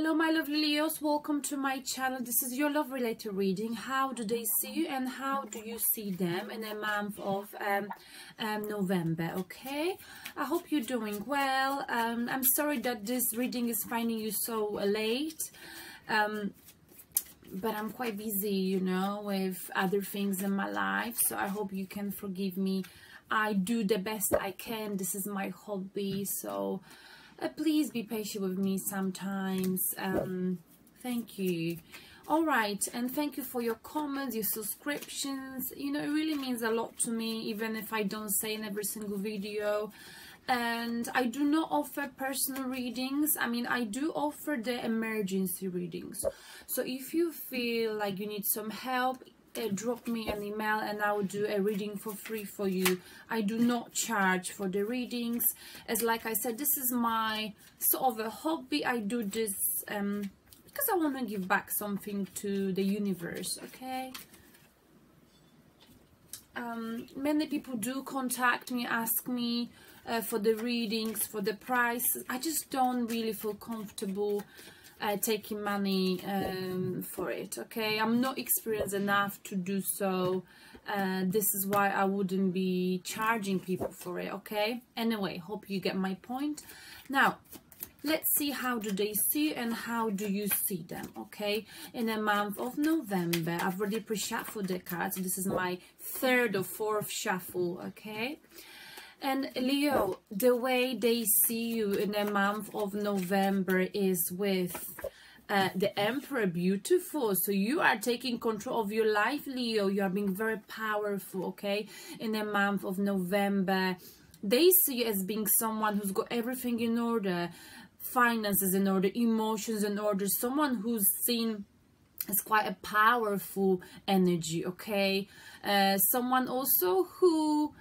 Hello my lovely Leos, welcome to my channel. This is your love related reading. How do they see you and how do you see them in the month of November? Okay, I hope you're doing well. I'm sorry that this reading is finding you so late, but I'm quite busy, you know, with other things in my life, so I hope you can forgive me. I do the best I can. This is my hobby, so please be patient with me sometimes. Thank you. All right, and thank you for your comments, your subscriptions. You know, it really means a lot to me, even if I don't say in every single video. And I do not offer personal readings. I mean, I do offer the emergency readings. So if you feel like you need some help, drop me an email and I will do a reading for free for you. I do not charge for the readings, as like I said, this is my sort of a hobby. I do this because I want to give back something to the universe. Okay, many people do contact me, ask me for the readings, for the price. I just don't really feel comfortable taking money for it. Okay, I'm not experienced enough to do so. This is why I wouldn't be charging people for it. Okay, anyway, hope you get my point. Now let's see, how do they see and how do you see them? Okay, in the month of November, I've already pre-shuffled the cards. This is my third or fourth shuffle. Okay, and Leo, the way they see you in the month of November is with the Emperor. Beautiful. So you are taking control of your life, Leo. You are being very powerful. Okay, in the month of November, they see you as being someone who's got everything in order, finances in order, emotions in order, someone who's seen as quite a powerful energy. Okay, someone also who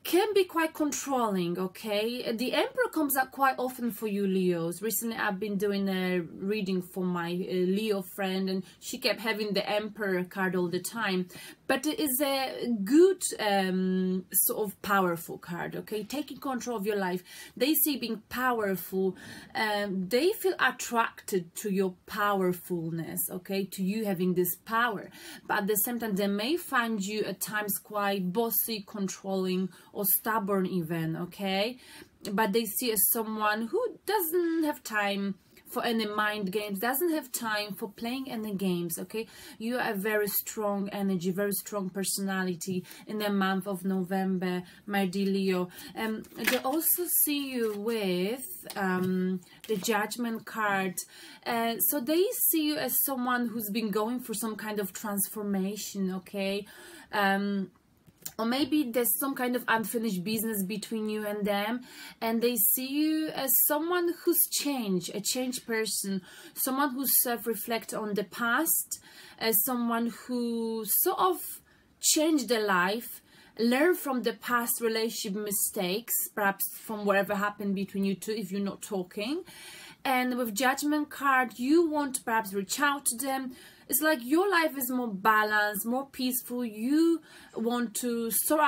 can be quite controlling. Okay, the Emperor comes up quite often for you, Leos. Recently I've been doing a reading for my Leo friend, and she kept having the Emperor card all the time, but it is a good sort of powerful card. Okay, taking control of your life. They see being powerful, they feel attracted to your powerfulness. Okay, to you having this power, but at the same time they may find you at times quite bossy, controlling, or stubborn even. Okay, but they see as someone who doesn't have time for any mind games, doesn't have time for playing any games. Okay, you are a very strong energy, very strong personality in the month of November, my dear Leo. They also see you with the Judgment card. So they see you as someone who's been going through some kind of transformation. Okay, or maybe there's some kind of unfinished business between you and them, and they see you as someone who's changed, a changed person, someone who's self-reflect on the past, as someone who sort of changed their life, learn from the past relationship mistakes, perhaps from whatever happened between you two if you're not talking. And with Judgment card, you want to perhaps reach out to them. It's like your life is more balanced, more peaceful. You want to sort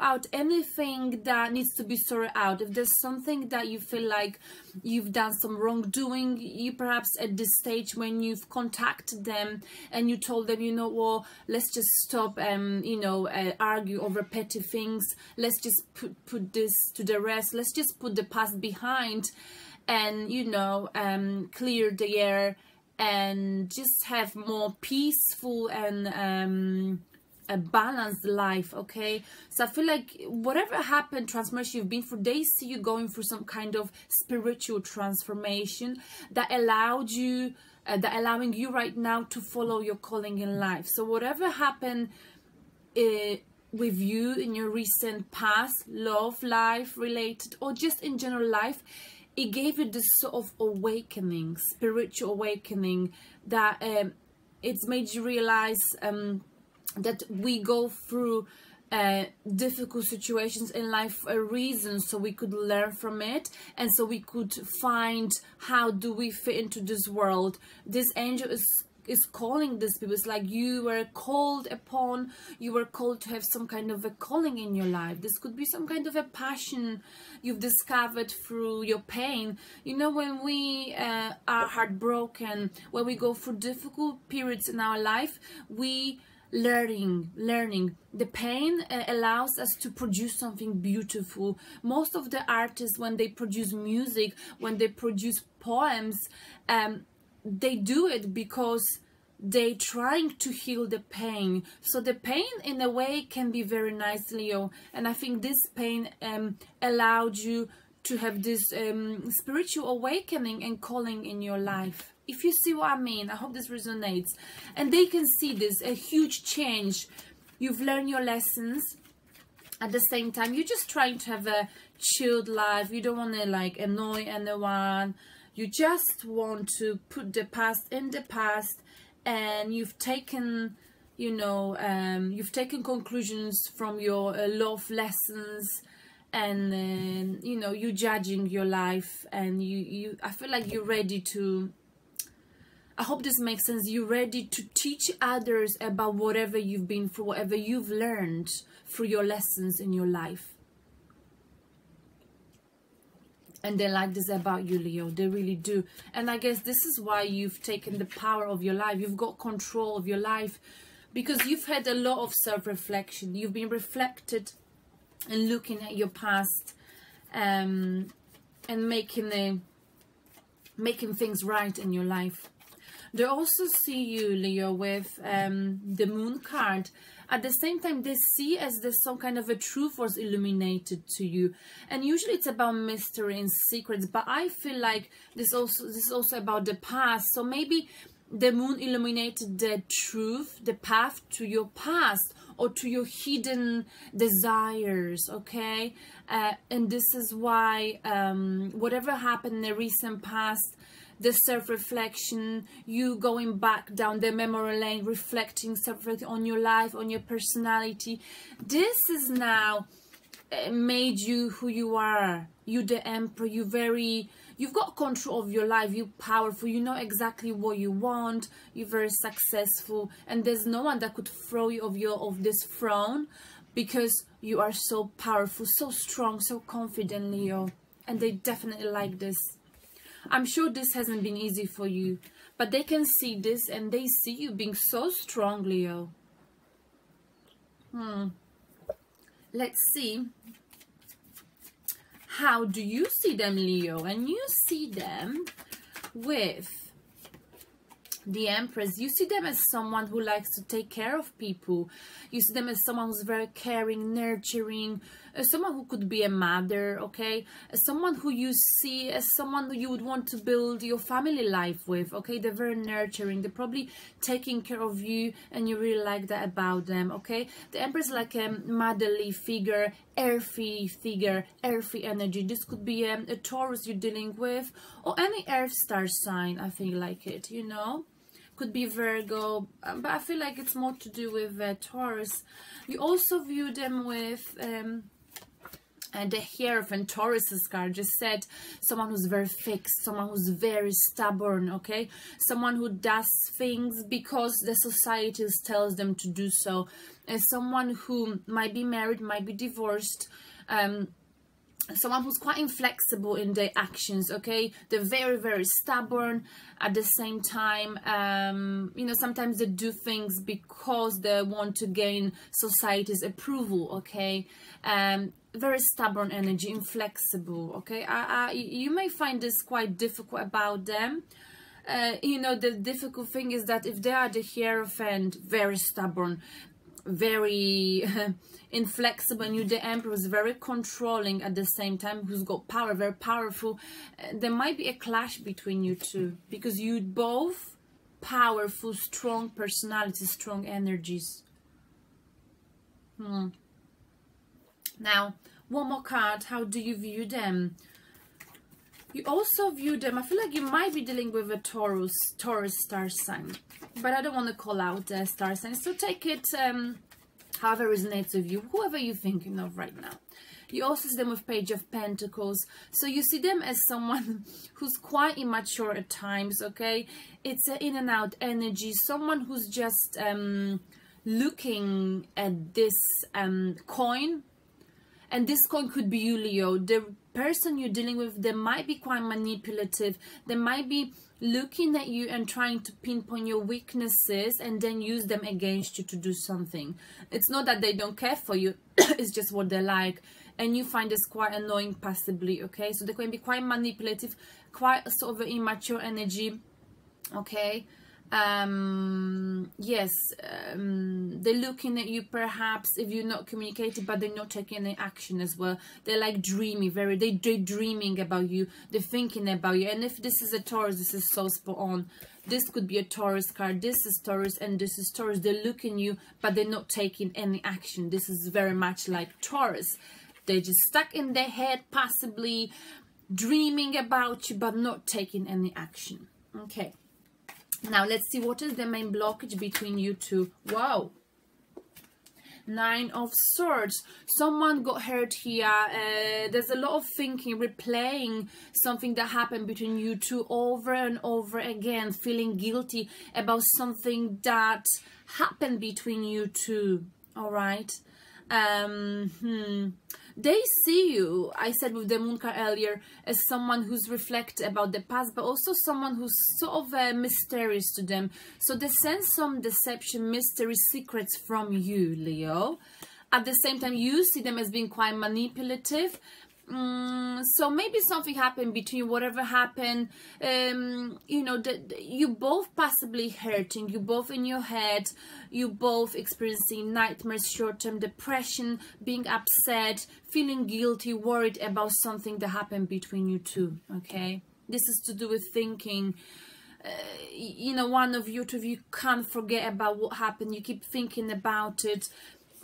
out anything that needs to be sorted out. If there's something that you feel like you've done some wrongdoing, you perhaps at this stage when you've contacted them and you told them, you know, well, let's just stop you know, argue over petty things. Let's just put this to the rest. Let's just put the past behind and, you know, clear the air and just have more peaceful and a balanced life. Okay, so I feel like whatever happened, transformation you've been through, they see you going through some kind of spiritual transformation that allowed you allowing you right now to follow your calling in life. So whatever happened with you in your recent past, love life related, or just in general life, it gave you this sort of awakening, spiritual awakening, that it's made you realize that we go through difficult situations in life for a reason, so we could learn from it, and so we could find how do we fit into this world. This angel is is calling these people. It's like you were called upon, you were called to have some kind of a calling in your life. This could be some kind of a passion you've discovered through your pain. You know, when we are heartbroken, when we go through difficult periods in our life, we learning. The pain allows us to produce something beautiful. Most of the artists, when they produce music, when they produce poems, they do it because they trying to heal the pain. So the pain in a way can be very nice, Leo, and I think this pain allowed you to have this spiritual awakening and calling in your life. If you see what I mean, I hope this resonates. And they can see this, a huge change. You've learned your lessons. At the same time, you're just trying to have a chilled life. You don't want to like annoy anyone. You just want to put the past in the past. And you've taken, you know, you've taken conclusions from your love lessons. And, you know, you're judging your life. And I feel like you're ready to... I hope this makes sense. You're ready to teach others about whatever you've been through, whatever you've learned through your lessons in your life. And they like this about you, Leo. They really do. And I guess this is why you've taken the power of your life. You've got control of your life because you've had a lot of self-reflection. You've been reflected and looking at your past and making things right in your life. They also see you, Leo, with the Moon card. At the same time, they see as there's some kind of a truth was illuminated to you. And usually it's about mystery and secrets. But I feel like this is also about the past. So maybe the Moon illuminated the truth, the path to your past or to your hidden desires, okay? And this is why whatever happened in the recent past, the self-reflection, you going back down the memory lane, reflecting on your life, on your personality, this is now made you who you are. You the Emperor. You've got control of your life. You're powerful. You know exactly what you want. You're very successful, and there's no one that could throw you off this throne because you are so powerful, so strong, so confident, Leo. And they definitely like this. I'm sure this hasn't been easy for you, but they can see this and they see you being so strong, Leo. Let's see. How do you see them, Leo? And you see them with the Empress. You see them as someone who likes to take care of people. You see them as someone who's very caring, nurturing, someone who could be a mother, okay? Someone who you see as someone who you would want to build your family life with, okay? They're very nurturing. They're probably taking care of you, and you really like that about them, okay? The Empress is like a motherly figure, earthy figure, earthy energy. This could be a Taurus you're dealing with, or any earth star sign, I think, like it, you know? Could be Virgo, but I feel like it's more to do with Taurus. You also view them with the Hierophant. Taurus's card just said someone who's very fixed, someone who's very stubborn, okay? Someone who does things because the society tells them to do so. And someone who might be married, might be divorced, someone who's quite inflexible in their actions, okay? They're very, very stubborn. At the same time, you know, sometimes they do things because they want to gain society's approval, okay? Very stubborn energy, inflexible, okay? You may find this quite difficult about them. You know, the difficult thing is that if they are the Hierophant, very stubborn, very inflexible, and you the Emperor is very controlling at the same time, who's got power, very powerful, there might be a clash between you two because you both powerful, strong personalities, strong energies. Now, one more card. How do you view them? You also view them, I feel like you might be dealing with a Taurus star sign, but I don't want to call out star signs, so take it however resonates with you, whoever you're thinking of right now. You also see them with Page of Pentacles. So you see them as someone who's quite immature at times, okay? It's an in and out energy. Someone who's just looking at this coin. And this coin could be you, Leo. The person you're dealing with, they might be quite manipulative. They might be looking at you and trying to pinpoint your weaknesses and then use them against you to do something. It's not that they don't care for you. It's just what they like. And you find this quite annoying passively, okay? So they can be quite manipulative, quite sort of an immature energy, okay? Yes, they're looking at you perhaps if you're not communicating, but they're not taking any action as well. They're like dreamy, they're dreaming about you, they're thinking about you. And if this is a Taurus, this is so spot on. This could be a Taurus card. This is Taurus and this is Taurus. They're looking at you, but they're not taking any action. This is very much like Taurus. They're just stuck in their head, possibly dreaming about you, but not taking any action. Okay. Now, let's see what is the main blockage between you two. Wow. 9 of Swords. Someone got hurt here. There's a lot of thinking, replaying something that happened between you two over and over again, feeling guilty about something that happened between you two. All right. They see you, I said with the Moon card earlier, as someone who's reflected about the past, but also someone who's sort of mysterious to them. So they sense some deception, mystery, secrets from you, Leo. At the same time, you see them as being quite manipulative. So maybe something happened between whatever happened, you know, you both possibly hurting, you both in your head, you both experiencing nightmares, short-term depression, being upset, feeling guilty, worried about something that happened between you two, okay? This is to do with thinking. You know, one of you, two of you can't forget about what happened, you keep thinking about it,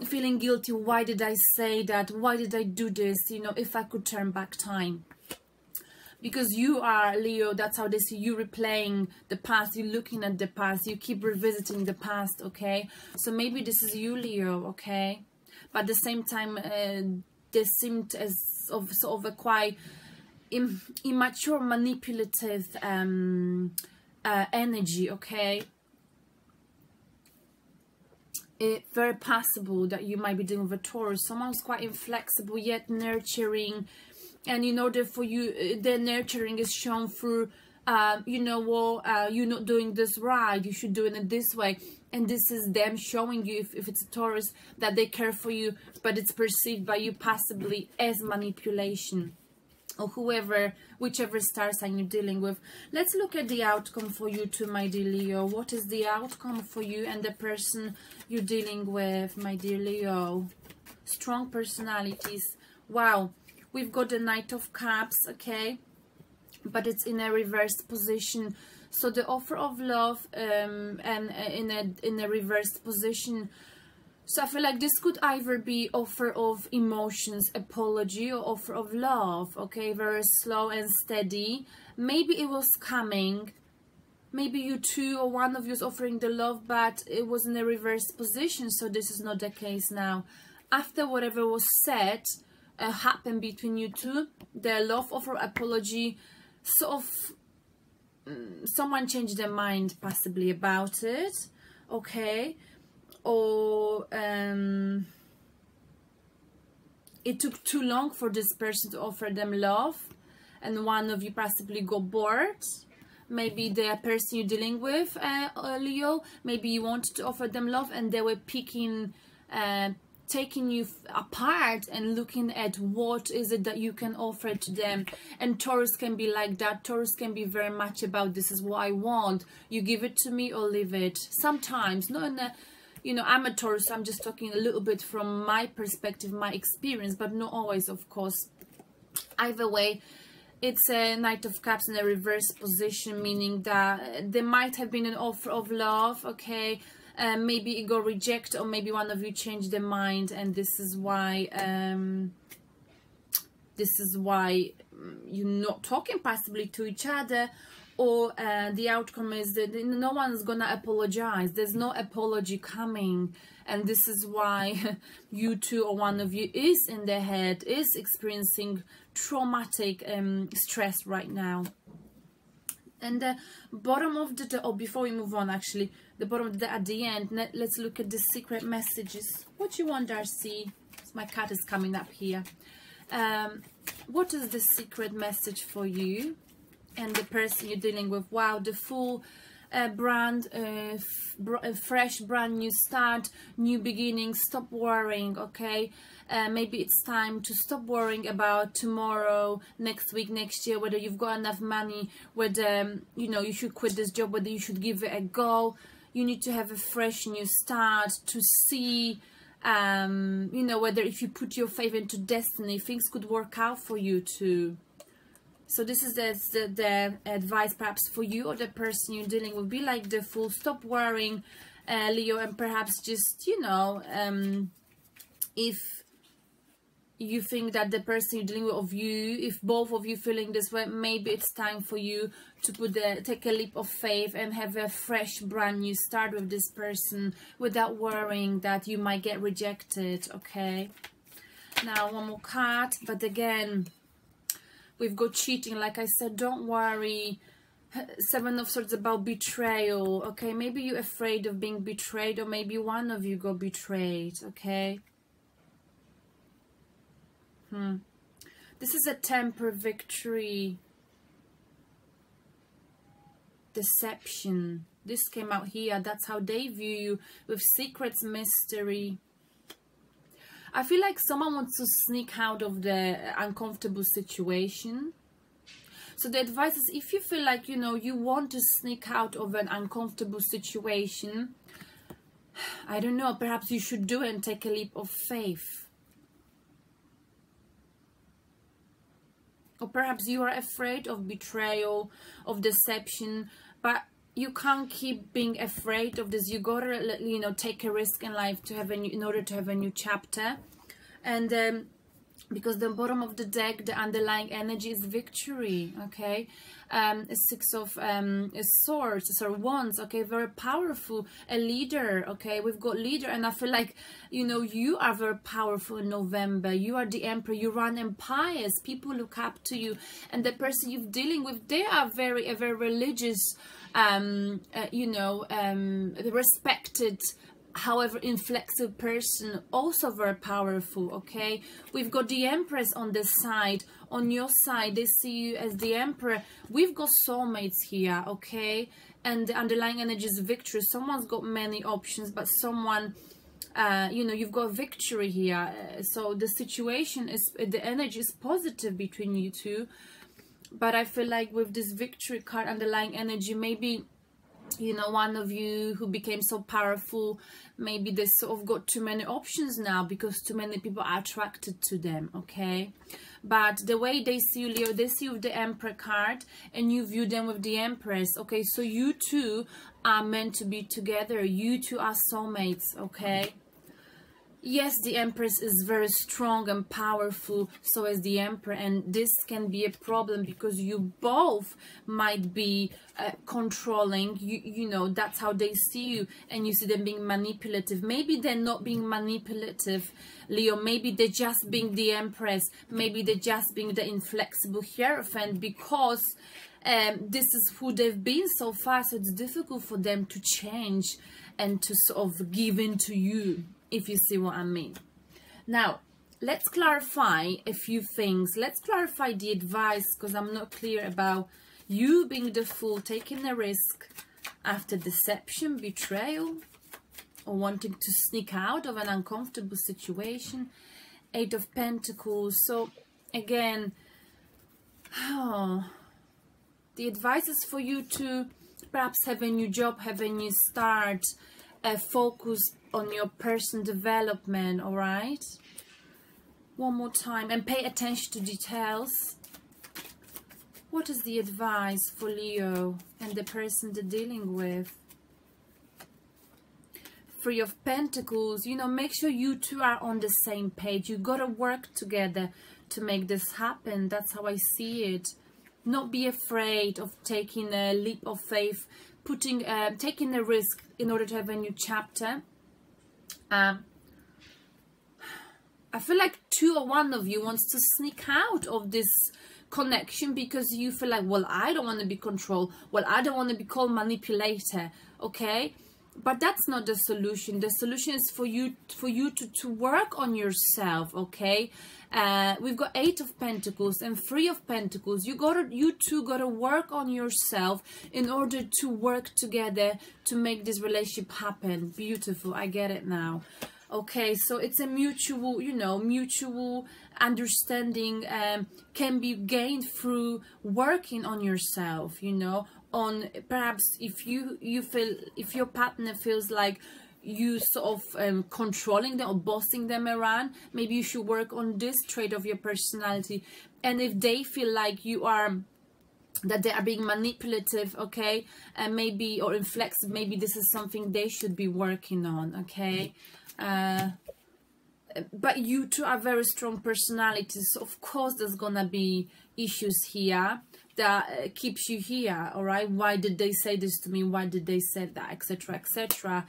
feeling guilty. Why did I say that? Why did I do this? You know, if I could turn back time. Because you are, Leo, that's how they see you, replaying the past. You're looking at the past. You keep revisiting the past, okay? So maybe this is you, Leo, okay? But at the same time, they seemed as sort of a quite immature, manipulative energy, okay? It's very possible that you might be dealing with a Taurus, someone who's quite inflexible yet nurturing, and in order for you, their nurturing is shown through, you know what, you're not doing this right, you should do it this way, and this is them showing you, if it's a Taurus, that they care for you, but it's perceived by you possibly as manipulation. Or whoever, whichever star sign you're dealing with. Let's look at the outcome for you too, my dear Leo. What is the outcome for you and the person you're dealing with, my dear Leo? Strong personalities. Wow, we've got the Knight of Cups, okay? But it's in a reversed position. So the offer of love and in a reversed position. So I feel like this could either be offer of emotions, apology, or offer of love, okay? Very slow and steady. Maybe it was coming. Maybe you two or one of you is offering the love, but it was in a reversed position, so this is not the case now. After whatever was said, happened between you two, the love offer, apology, sort of, someone changed their mind possibly about it, okay? Or it took too long for this person to offer them love, and one of you possibly got bored. Maybe the person you're dealing with, Leo, maybe you wanted to offer them love and they were picking, taking you apart and looking at what is it that you can offer to them. And Taurus can be like that. Taurus can be very much about, this is what I want, you give it to me or leave it. Sometimes, not in a, you know, I'm a Taurus, so I'm just talking a little bit from my perspective, my experience, but not always, of course. Either way, it's a Knight of Cups in a reverse position, meaning that there might have been an offer of love, okay? Maybe it got rejected, or maybe one of you changed their mind, and this is why you're not talking possibly to each other, or the outcome is that no one's gonna apologize. There's no apology coming, and this is why you two or one of you is in the head, is experiencing traumatic stress right now. And the bottom of the, or before we move on, actually, the bottom of the, at the end, let's look at the secret messages. What you want, Darcy? My cat is coming up here. What is the secret message for you and the person you're dealing with? Wow, the full fresh brand new start, new beginning. Stop worrying, okay? Maybe it's time to stop worrying about tomorrow, next week, next year, whether you've got enough money, whether you know you should quit this job, whether you should give it a go. You need to have a fresh new start to see you know, whether if you put your faith into destiny, things could work out for you too. So this is the advice perhaps for you or the person you're dealing with. Be like the fool, stop worrying, Leo, and perhaps just, you know, if you think that the person you're dealing with, of you, if both of you feeling this way, maybe it's time for you to take a leap of faith and have a fresh brand new start with this person without worrying that you might get rejected, okay? Now one more card, but again we've got cheating. Like I said, don't worry. Seven of Swords about betrayal, okay? Maybe you're afraid of being betrayed, or maybe one of you got betrayed, okay? This is a temper, victory, deception. This came out here. That's how they view you, with secrets, mystery. I feel like someone wants to sneak out of the uncomfortable situation. So the advice is, if you feel like, you know, you want to sneak out of an uncomfortable situation, I don't know, perhaps you should do it and take a leap of faith. Or perhaps you are afraid of betrayal, of deception, but you can't keep being afraid of this. You gotta, you know, take a risk in life to have a new, in order to have a new chapter. And because the bottom of the deck, the underlying energy is victory, okay? Six of Swords, so Wands, okay? Very powerful, a leader, okay? We've got leader, and I feel like, you know, you are very powerful in November. You are the emperor. You run empires. People look up to you, and the person you're dealing with, they are a very religious, you know, respected, however inflexible person, also very powerful, okay? We've got the Empress on this side. On your side, they see you as the Emperor. We've got soulmates here, okay? And the underlying energy is victory. Someone's got many options, but someone, you know, you've got victory here. So the situation is, the energy is positive between you two. But I feel like with this victory card, underlying energy, maybe, you know, one of you who became so powerful, maybe they sort of got too many options now because too many people are attracted to them, okay? But the way they see you, Leo, they see you with the Emperor card, and you view them with the Empress, okay? So you two are meant to be together. You two are soulmates, okay? Yes, the Empress is very strong and powerful, so is the Emperor, and this can be a problem because you both might be controlling. You know, that's how they see you, and you see them being manipulative. Maybe they're not being manipulative, Leo. Maybe they're just being the Empress. Maybe they're just being the inflexible Hierophant, because this is who they've been so far, so it's difficult for them to change and to sort of give in to you, if you see what I mean. Now, let's clarify a few things. Let's clarify the advice, because I'm not clear about you being the fool, taking a risk after deception, betrayal, or wanting to sneak out of an uncomfortable situation. Eight of Pentacles. So, again, the advice is for you to perhaps have a new job, have a new start, focus on your personal development, all right? One more time, and pay attention to details. What is the advice for Leo and the person they're dealing with? Three of Pentacles. You know, make sure you two are on the same page. You gotta work together to make this happen. That's how I see it. not be afraid of taking a leap of faith, taking a risk in order to have a new chapter. I feel like two or one of you wants to sneak out of this connection because you feel like, well, I don't want to be controlled, well, I don't want to be called manipulator, okay? But that's not the solution. The solution is for you to work on yourself, okay? We've got 8 of Pentacles and 3 of Pentacles. You two gotta work on yourself in order to work together to make this relationship happen. Beautiful, I get it now. Okay, so it's a mutual, you know, mutual understanding can be gained through working on yourself, you know, on perhaps if you feel, if your partner feels like you sort of controlling them or bossing them around, maybe you should work on this trait of your personality. And if they feel like you are, that they are being manipulative, okay, and maybe, or inflexible, maybe this is something they should be working on, okay. But you two are very strong personalities, so of course there's gonna be issues here that keeps you here, all right? Why did they say this to me? Why did they say that, etc., etc.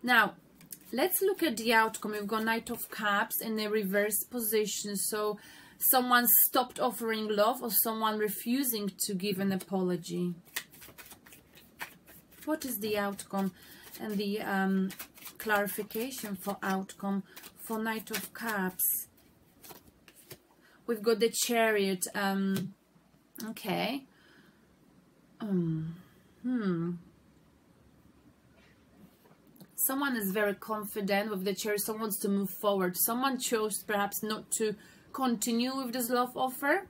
Now let's look at the outcome. We've got Knight of Cups in a reverse position, so someone stopped offering love or someone refusing to give an apology. What is the outcome and the clarification for outcome for Knight of Cups? We've got the Chariot. Okay. Someone is very confident with the Chariot. Someone wants to move forward. Someone chose perhaps not to continue with this love offer.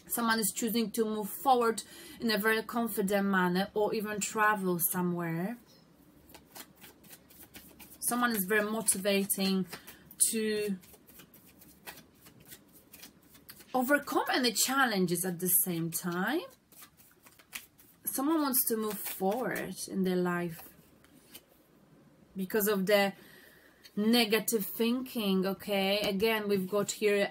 Someone is choosing to move forward in a very confident manner, or even travel somewhere. Someone is very motivating to overcome any challenges at the same time. Someone wants to move forward in their life because of the negative thinking, okay? Again, we've got here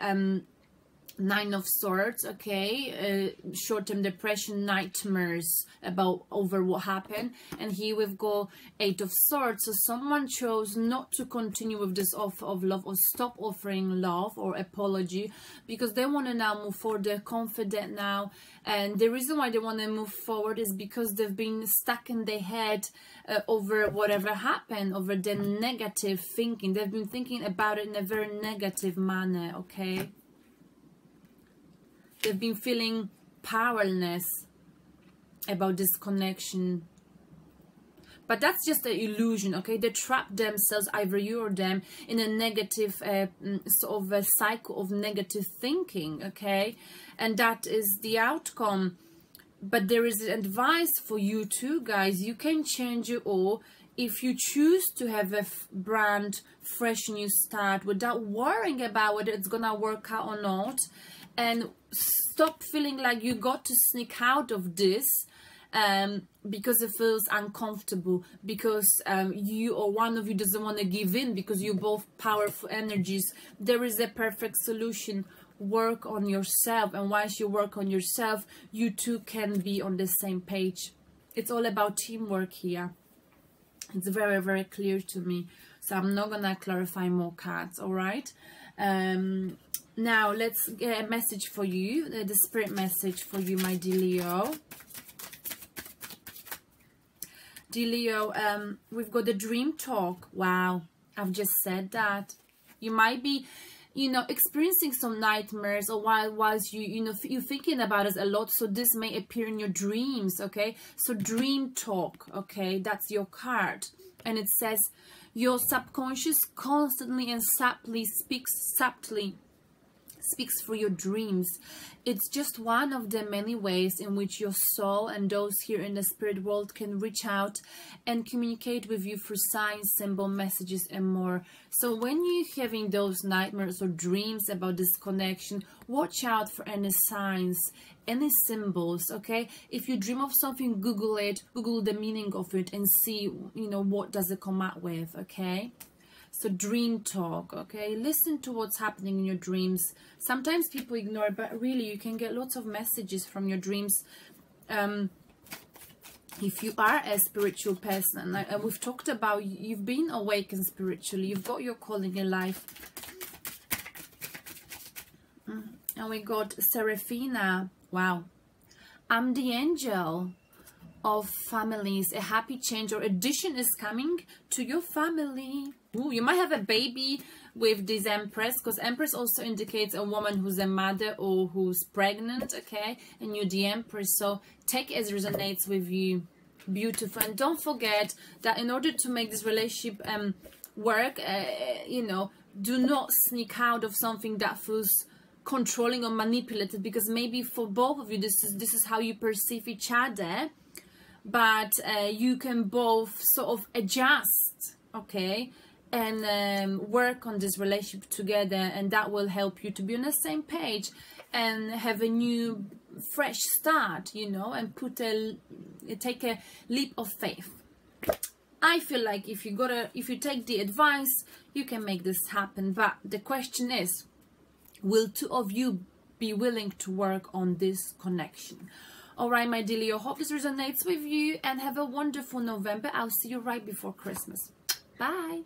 9 of Swords, okay, short-term depression, nightmares about over what happened, and here we've got 8 of Swords. So someone chose not to continue with this offer of love, or stop offering love or apology, because they want to now move forward. They're confident now, and the reason why they want to move forward is because they've been stuck in their head over whatever happened, over the negative thinking. They've been thinking about it in a very negative manner, okay? They've been feeling powerless about this connection. But that's just an illusion, okay? They trap themselves, either you or them, in a negative sort of a cycle of negative thinking, okay? And that is the outcome. But there is advice for you too, guys. You can change it all if you choose to have a brand fresh new start without worrying about whether it's gonna work out or not. And stop feeling like you got to sneak out of this because it feels uncomfortable, because you or one of you doesn't want to give in, because you're both powerful energies. There is a perfect solution. Work on yourself, and once you work on yourself, you two can be on the same page. It's all about teamwork here. It's very, very clear to me, so I'm not gonna clarify more cards, all right? Now let's get a message for you, the spirit message for you, my dear Leo. Dear Leo, we've got the dream talk. Wow, I've just said that. You might be, you know, experiencing some nightmares, or whilst you're thinking about it a lot, so this may appear in your dreams, okay? So dream talk, okay, that's your card, and it says your subconscious constantly and subtly speaks through your dreams. It's just one of the many ways in which your soul and those here in the spirit world can reach out and communicate with you through signs, symbol, messages, and more. So when you're having those nightmares or dreams about this connection, watch out for any signs, any symbols, okay? If you dream of something, Google it, Google the meaning of it, and see, you know, what does it come out with, okay? So dream talk, okay? Listen to what's happening in your dreams. Sometimes people ignore it, but really you can get lots of messages from your dreams. If you are a spiritual person, and we've talked about, you've been awakened spiritually, you've got your calling in life. And we got Seraphina. Wow. I'm the angel of families. A happy change or addition is coming to your family. Ooh, you might have a baby with this Empress, because Empress also indicates a woman who's a mother or who's pregnant, okay? And you're the Empress, so take it as resonates with you. Beautiful. And don't forget that in order to make this relationship work, you know, do not sneak out of something that feels controlling or manipulative, because maybe for both of you this is how you perceive each other, but you can both sort of adjust, okay, and work on this relationship together, and that will help you to be on the same page and have a new fresh start, you know, and take a leap of faith. I feel like if you take the advice, you can make this happen. But the question is, will two of you be willing to work on this connection? All right, my dear Leo, hope this resonates with you, and have a wonderful November. I'll see you right before Christmas. Bye.